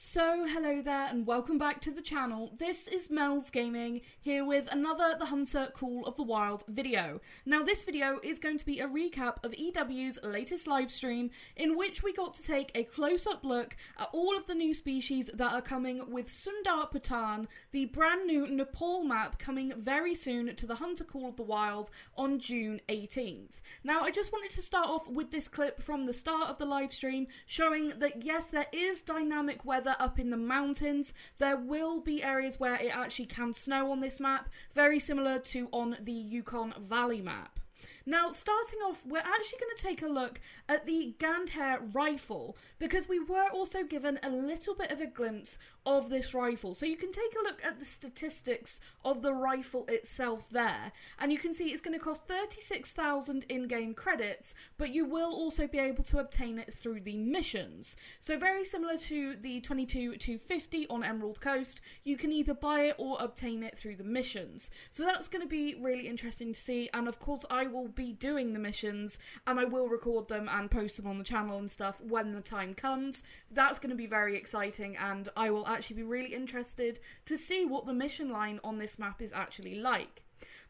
So hello there and welcome back to the channel. This is Mel's Gaming here with another The Hunter Call of the Wild video. Now this video is going to be a recap of EW's latest live stream in which we got to take a close-up look at all of the new species that are coming with Sundarpatan, the brand new Nepal map coming very soon to The Hunter Call of the Wild on June 18th. Now I just wanted to start off with this clip from the start of the live stream showing that yes, there is dynamic weather up in the mountains. There will be areas where it actually can snow on this map, very similar to on the Yukon Valley map. Now, starting off, we're actually going to take a look at the Gandhar rifle, because we were also given a little bit of a glimpse of this rifle. So you can take a look at the statistics of the rifle itself there, and you can see it's going to cost 36,000 in-game credits, but you will also be able to obtain it through the missions. So very similar to the 22,250 on Emerald Coast, you can either buy it or obtain it through the missions. So that's going to be really interesting to see, and of course I will be doing the missions and I will record them and post them on the channel and stuff when the time comes. That's going to be very exciting, and I will actually be really interested to see what the mission line on this map is actually like.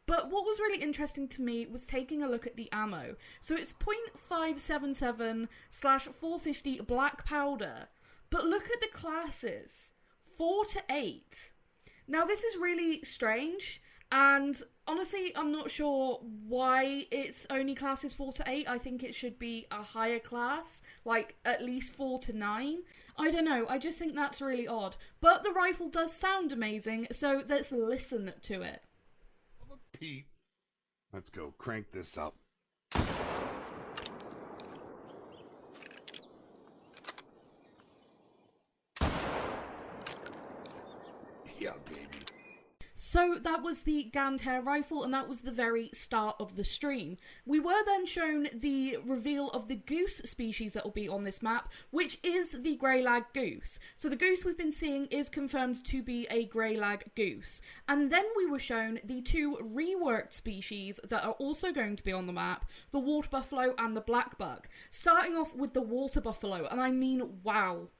But what was really interesting to me was taking a look at the ammo. So it's .577/450 black powder, but look at the classes, 4 to 8. Now this is really strange, and honestly, I'm not sure why it's only classes 4 to 8. I think it should be a higher class, like at least 4 to 9. I don't know, I just think that's really odd. But the rifle does sound amazing, so let's listen to it. Pete, let's go crank this up. Yeah, baby. So that was the Gandhar rifle, and that was the very start of the stream. We were then shown the reveal of the goose species that will be on this map, which is the greylag goose. So the goose we've been seeing is confirmed to be a greylag goose. And then we were shown the two reworked species that are also going to be on the map, the water buffalo and the black buck. Starting off with the water buffalo, and I mean, wow.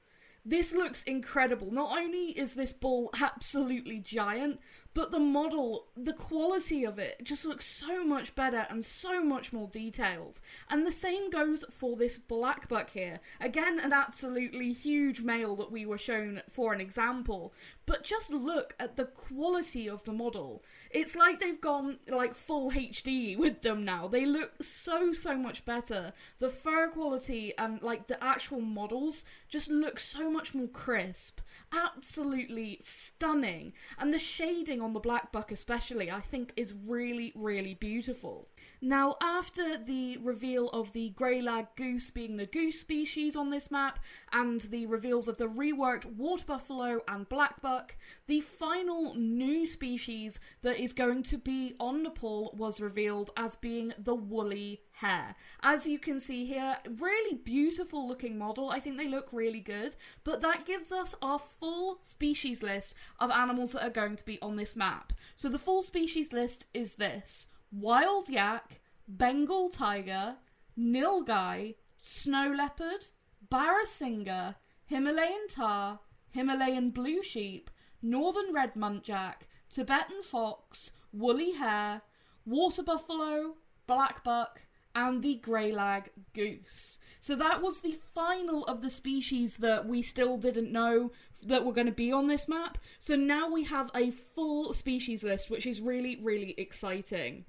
This looks incredible. Not only is this bull absolutely giant, but the model, the quality of it just looks so much better and so much more detailed. And the same goes for this black buck here. Again, an absolutely huge male that we were shown for an example. But just look at the quality of the model. It's like they've gone like full HD with them now. They look so much better. The fur quality and like the actual models just look so much more crisp. Absolutely stunning. And the shading on the black buck especially, I think is really beautiful. Now, after the reveal of the greylag goose being the goose species on this map, and the reveals of the reworked water buffalo and black buck, the final new species that is going to be on Nepal was revealed as being the woolly hare. As you can see here, really beautiful looking model. I think they look really good, but that gives us our full species list of animals that are going to be on this map. So the full species list is this: wild yak, Bengal tiger, nilgai, snow leopard, barasingha, Himalayan tar, Himalayan blue sheep, northern red muntjac, Tibetan fox, woolly hare, water buffalo, black buck, and the greylag goose. So that was the final of the species that we still didn't know that were going to be on this map. So now we have a full species list, which is really exciting.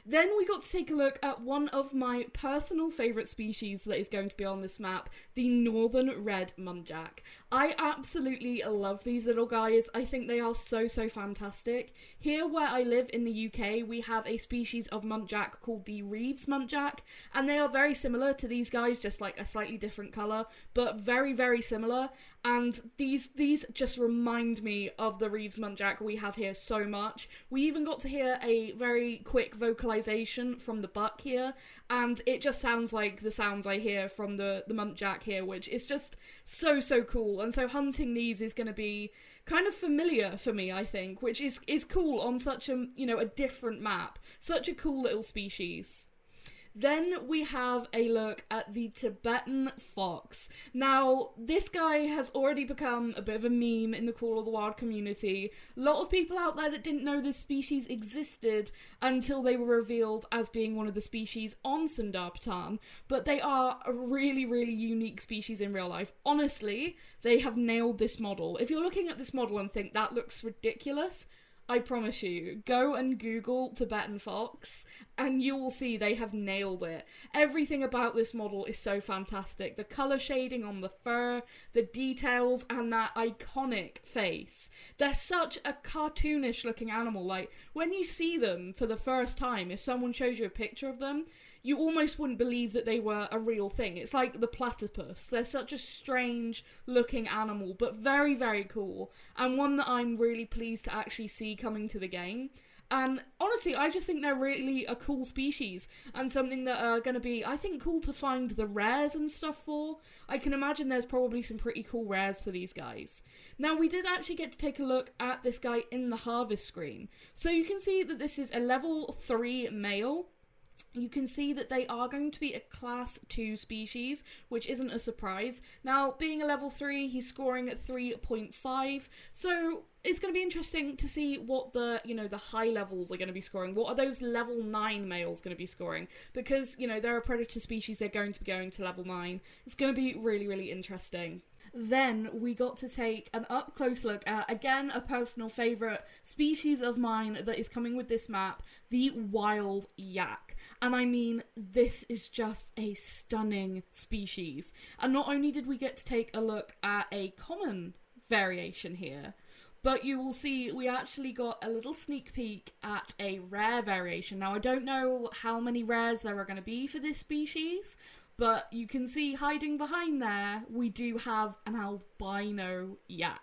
Then we got to take a look at one of my personal favourite species that is going to be on this map, the northern red muntjac. I absolutely love these little guys. I think they are so fantastic. Here where I live in the UK, we have a species of muntjac called the Reeves muntjac, and they are very similar to these guys, just like a slightly different colour, but very similar. And these just remind me of the Reeves muntjac we have here so much. We even got to hear a very quick vocalization from the buck here, and it just sounds like the sounds I hear from the muntjac here, which is just so cool. And so hunting these is going to be kind of familiar for me, I think, which is cool on such a, you know, a different map. Such a cool little species. Then we have a look at the Tibetan fox. Now, this guy has already become a bit of a meme in the Call of the Wild community. A lot of people out there that didn't know this species existed until they were revealed as being one of the species on Sundarpatan, but they are a really, really unique species in real life. Honestly, they have nailed this model. If you're looking at this model and think that looks ridiculous, I promise you, go and Google Tibetan fox and you will see they have nailed it. Everything about this model is so fantastic. The colour shading on the fur, the details, and that iconic face. They're such a cartoonish looking animal. Like, when you see them for the first time, if someone shows you a picture of them, you almost wouldn't believe that they were a real thing. It's like the platypus. They're such a strange looking animal, but very, very cool. And one that I'm really pleased to actually see coming to the game. And honestly, I just think they're really a cool species and something that are going to be, I think, cool to find the rares and stuff for. I can imagine there's probably some pretty cool rares for these guys. Now, we did actually get to take a look at this guy in the harvest screen. So you can see that this is a level 3 male. You can see that they are going to be a class 2 species, which isn't a surprise. Now, being a level 3, he's scoring at 3.5, so it's going to be interesting to see what the high levels are going to be scoring. What are those level 9 males going to be scoring? Because, they're a predator species, they're going to be going to level 9. It's going to be really, really interesting. Then we got to take an up-close look at, again, a personal favourite species of mine that is coming with this map, the wild yak. And I mean, this is just a stunning species. And not only did we get to take a look at a common variation here, but you will see we actually got a little sneak peek at a rare variation. Now, I don't know how many rares there are going to be for this species, but you can see hiding behind there, we do have an albino yak.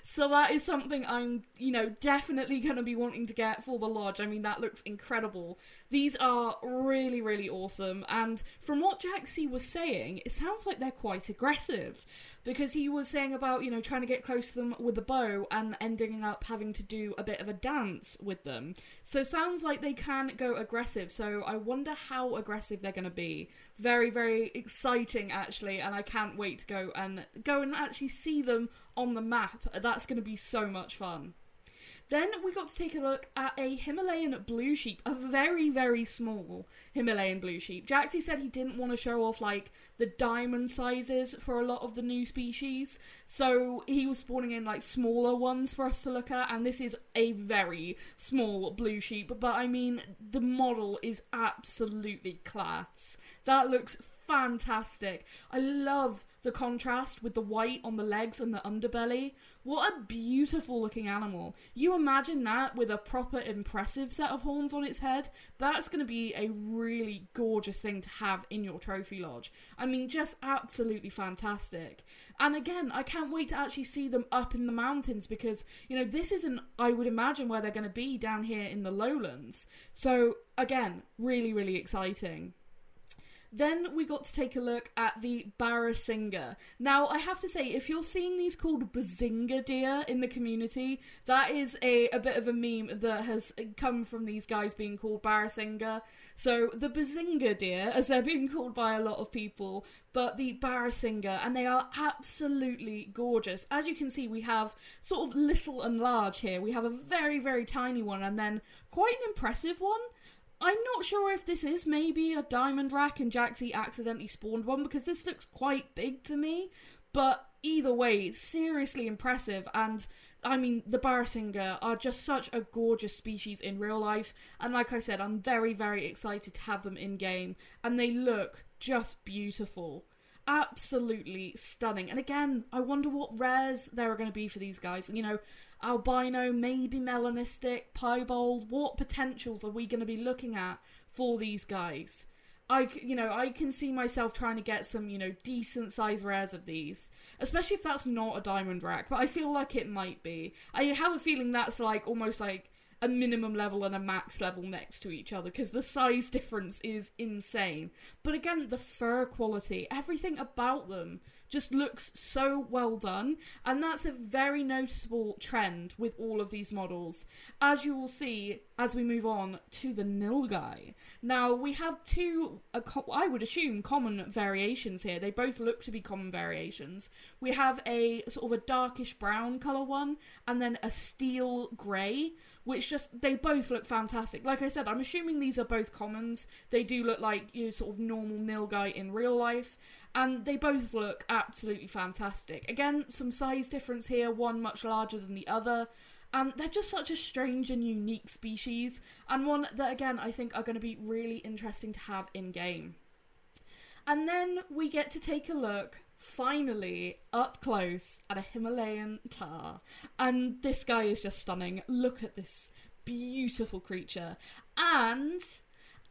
So that is something I'm, definitely going to be wanting to get for the lodge. I mean, that looks incredible. These are really, really awesome. And from what Jaxie was saying, it sounds like they're quite aggressive. Because he was saying about, trying to get close to them with a bow and ending up having to do a bit of a dance with them. So sounds like they can go aggressive. So I wonder how aggressive they're going to be. Very, very exciting, actually. And I can't wait to go and actually see them on the map. That's going to be so much fun. Then we got to take a look at a Himalayan blue sheep, a very, very small Himalayan blue sheep. Jaxie said he didn't want to show off, the diamond sizes for a lot of the new species, so he was spawning in, smaller ones for us to look at, and this is a very small blue sheep, but I mean, the model is absolutely class. That looks fantastic. I love the contrast with the white on the legs and the underbelly. What a beautiful looking animal. You imagine that with a proper impressive set of horns on its head. That's going to be a really gorgeous thing to have in your trophy lodge. I mean, just absolutely fantastic. And again, I can't wait to actually see them up in the mountains because, this isn't, I would imagine, where they're going to be down here in the lowlands. So again, really, really exciting. Then we got to take a look at the Barasingha. Now, I have to say, if you're seeing these called Bazinga deer in the community, that is a bit of a meme that has come from these guys being called Barasingha. So, the Bazinga deer, as they're being called by a lot of people, but the Barasingha, and they are absolutely gorgeous. As you can see, we have sort of little and large here. We have a very, very tiny one, and then quite an impressive one. I'm not sure if this is maybe a diamond rack and Jaxie accidentally spawned one because this looks quite big to me, but either way, it's seriously impressive. And I mean, the Barasingha are just such a gorgeous species in real life, and like I said, I'm very, very excited to have them in game, and they look just beautiful. Absolutely stunning. And again, I wonder what rares there are going to be for these guys. Albino, maybe melanistic, piebald. What potentials are we going to be looking at for these guys? I can see myself trying to get some, decent size rares of these. Especially if that's not a diamond rack, but I feel like it might be. I have a feeling that's almost like a minimum level and a max level next to each other, because the size difference is insane. But again, the fur quality, everything about them just looks so well done, and that's a very noticeable trend with all of these models, as you will see as we move on to the nilgai. Now, we have two, I would assume, common variations here. They both look to be common variations. We have a sort of a darkish brown colour one, and then a steel grey, which just, they both look fantastic. Like I said, I'm assuming these are both commons. They do look like, you know, sort of normal nilgai in real life, and they both look absolutely fantastic. Again, some size difference here, one much larger than the other, and they're just such a strange and unique species, and one that, again, I think are going to be really interesting to have in-game. And then we get to take a look, finally, up close at a Himalayan tar. And this guy is just stunning. Look at this beautiful creature.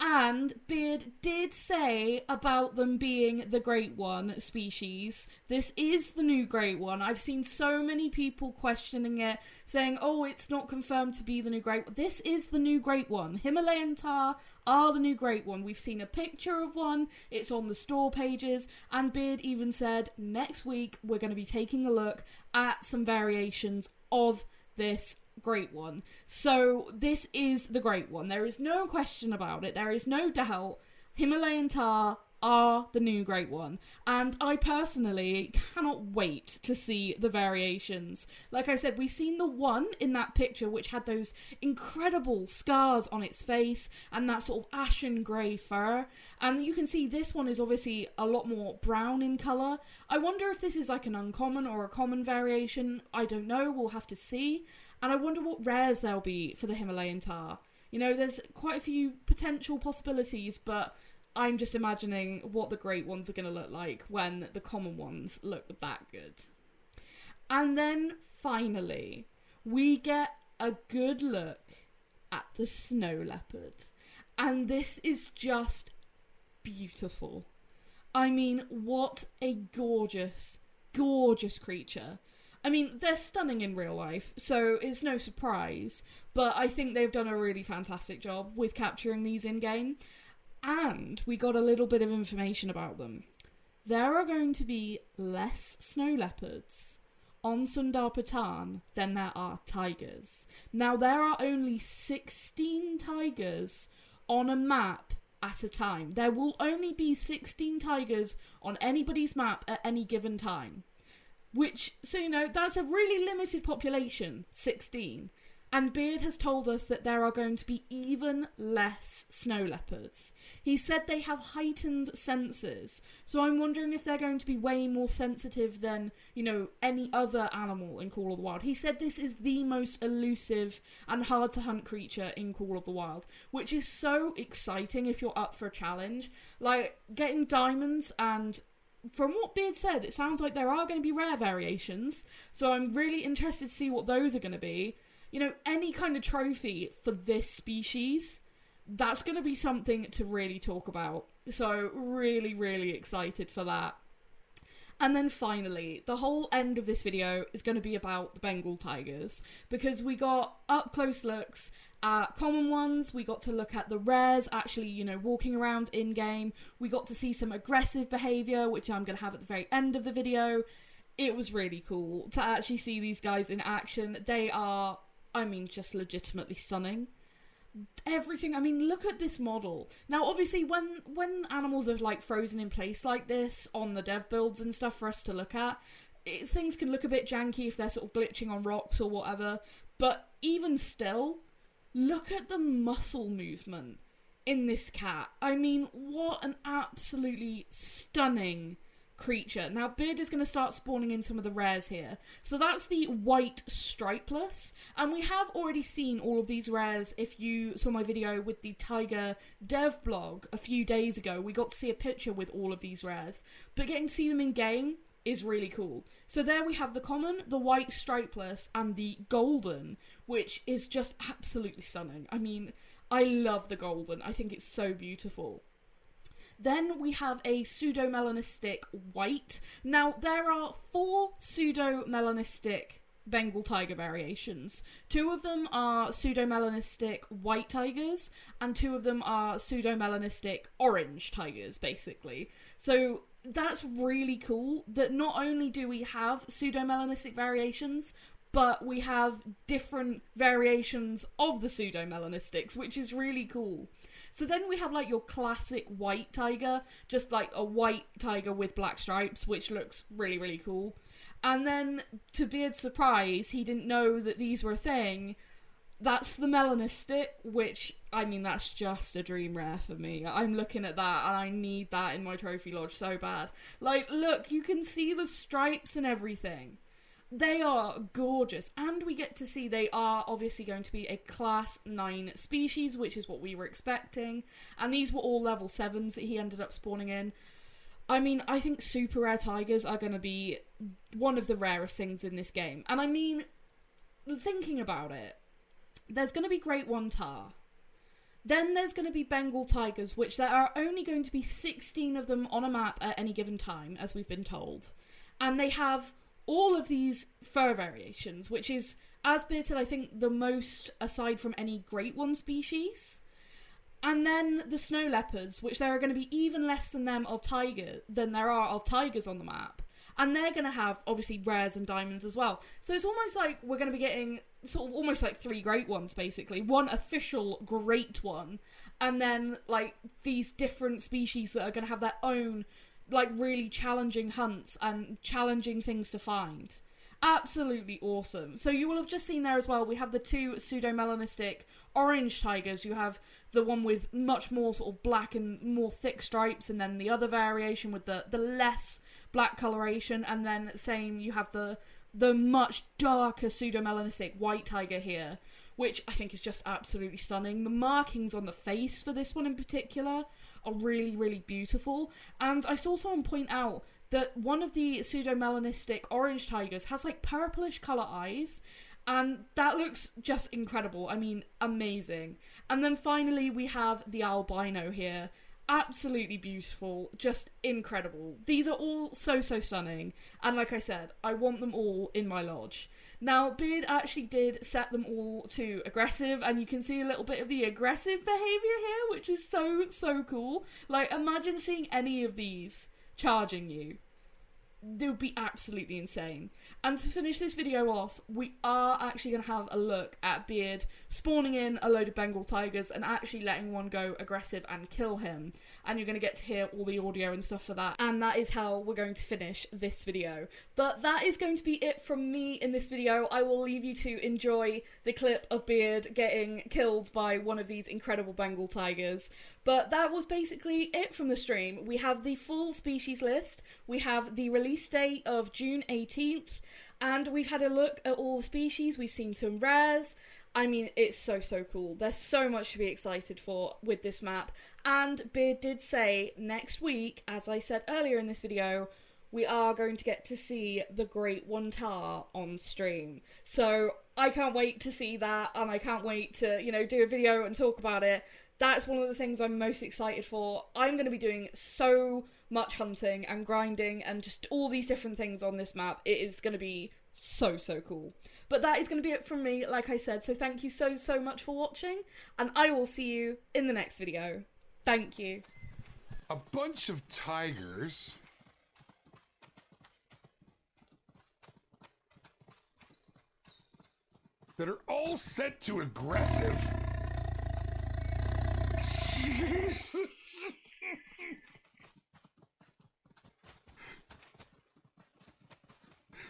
And Beard did say about them being the Great One species. This is the new Great One. I've seen so many people questioning it, saying, oh, it's not confirmed to be the new Great One. This is the new Great One. Himalayan Tar are the new Great One. We've seen a picture of one. It's on the store pages. And Beard even said, next week we're going to be taking a look at some variations of this Great One. So this is the Great One. There is no question about it. There is no doubt. Himalayan Tar are the new Great One. And I personally cannot wait to see the variations. Like I said, we've seen the one in that picture which had those incredible scars on its face and that sort of ashen grey fur. And you can see this one is obviously a lot more brown in colour. I wonder if this is like an uncommon or a common variation. I don't know. We'll have to see. And I wonder what rares there'll be for the Himalayan Tar. You know, there's quite a few potential possibilities, but I'm just imagining what the great ones are going to look like when the common ones look that good. And then, finally, we get a good look at the snow leopard. And this is just beautiful. I mean, what a gorgeous, gorgeous creature. I mean, they're stunning in real life, so it's no surprise, but I think they've done a really fantastic job with capturing these in-game. And we got a little bit of information about them. There are going to be less snow leopards on Sundarpatan than there are tigers. Now, there are only 16 tigers on a map at a time. There will only be 16 tigers on anybody's map at any given time. Which, so you know, that's a really limited population, 16. And Beard has told us that there are going to be even less snow leopards. He said they have heightened senses, so I'm wondering if they're going to be way more sensitive than, you know, any other animal in Call of the Wild. He said this is the most elusive and hard to hunt creature in Call of the Wild, which is so exciting if you're up for a challenge. Like, getting diamonds, and from what Beard said, it sounds like there are going to be rare variations, so I'm really interested to see what those are going to be. You know, any kind of trophy for this species, that's going to be something to really talk about. So really, really excited for that. And then finally, the whole end of this video is going to be about the Bengal tigers, because we got up close looks at common ones, we got to look at the rares actually, you know, walking around in game, we got to see some aggressive behaviour, which I'm going to have at the very end of the video. It was really cool to actually see these guys in action. They are, I mean, just legitimately stunning. Everything, I mean, look at this model. Now, obviously, when animals are, like, frozen in place like this on the dev builds and stuff for us to look at, things can look a bit janky if they're sort of glitching on rocks or whatever, but even still, look at the muscle movement in this cat. I mean, what an absolutely stunning creature. Now, Beard is going to start spawning in some of the rares here. So that's the white stripeless, and we have already seen all of these rares. If you saw my video with the tiger dev blog a few days ago, we got to see a picture with all of these rares, but getting to see them in game is really cool. So there we have the common, the white stripeless, and the golden, which is just absolutely stunning. I mean, I love the golden. I think it's so beautiful. Then we have a pseudo-melanistic white. Now, there are 4 pseudo-melanistic Bengal tiger variations. 2 of them are pseudo-melanistic white tigers, and 2 of them are pseudo-melanistic orange tigers, basically. So that's really cool that not only do we have pseudomelanistic variations, but we have different variations of the pseudomelanistic, which is really cool. So then we have like your classic white tiger, just like a white tiger with black stripes, which looks really, really cool. And then, to Beard's surprise, he didn't know that these were a thing. That's the melanistic, which, I mean, that's just a dream rare for me. I'm looking at that, and I need that in my trophy lodge so bad. Like, look, you can see the stripes and everything. They are gorgeous, and we get to see they are obviously going to be a class 9 species, which is what we were expecting, and these were all level 7s that he ended up spawning in. I mean, I think super rare tigers are going to be one of the rarest things in this game, and I mean, thinking about it, there's going to be Great One Tar, then there's going to be Bengal tigers, which there are only going to be 16 of them on a map at any given time, as we've been told, and they have all of these fur variations, which is, as Beard said, I think the most aside from any Great One species. And then the snow leopards, which there are going to be even less than there are of tigers on the map. And they're going to have, obviously, rares and diamonds as well. So it's almost like we're going to be getting sort of almost like 3 great ones, basically. One official great one, and then, like, these different species that are going to have their own, like, really challenging hunts and challenging things to find. Absolutely awesome. So you will have just seen there as well, we have the 2 pseudomelanistic orange tigers. You have the one with much more sort of black and more thick stripes, and then the other variation with the less black coloration, and then same, you have the much darker pseudomelanistic white tiger here, which I think is just absolutely stunning. The markings on the face for this one in particular are really, really beautiful. And I saw someone point out that one of the pseudomelanistic orange tigers has like purplish colour eyes, and that looks just incredible. I mean, amazing. And then finally we have the albino here. Absolutely beautiful, just incredible. These are all so stunning, and like I said, I want them all in my lodge. Now, Beard actually did set them all to aggressive, and you can see a little bit of the aggressive behaviour here, which is so cool. Like, imagine seeing any of these charging you. They would be absolutely insane. And to finish this video off, we are actually going to have a look at Beard spawning in a load of Bengal tigers and actually letting one go aggressive and kill him. And you're going to get to hear all the audio and stuff for that. And that is how we're going to finish this video. But that is going to be it from me in this video. I will leave you to enjoy the clip of Beard getting killed by one of these incredible Bengal tigers. But that was basically it from the stream. We have the full species list, we have the release date of June 18th, and we've had a look at all the species, we've seen some rares. I mean, it's so cool. There's so much to be excited for with this map. And Beard did say next week, as I said earlier in this video, we are going to get to see the Great One Tar on stream. So I can't wait to see that, and I can't wait to, you know, do a video and talk about it. That's one of the things I'm most excited for. I'm going to be doing so much hunting and grinding and just all these different things on this map. It is going to be so cool. But that is going to be it from me, like I said. So thank you so much for watching, and I will see you in the next video. Thank you. A bunch of tigers. That are all set to aggressive.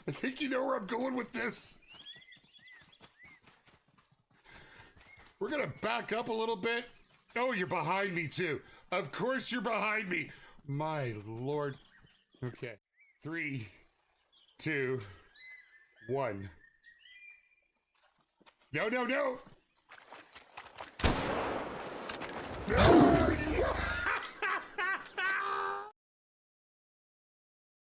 I think you know where I'm going with this. We're gonna back up a little bit. Oh, you're behind me too. Of course you're behind me. My lord. Okay. 3, 2, 1. No. No!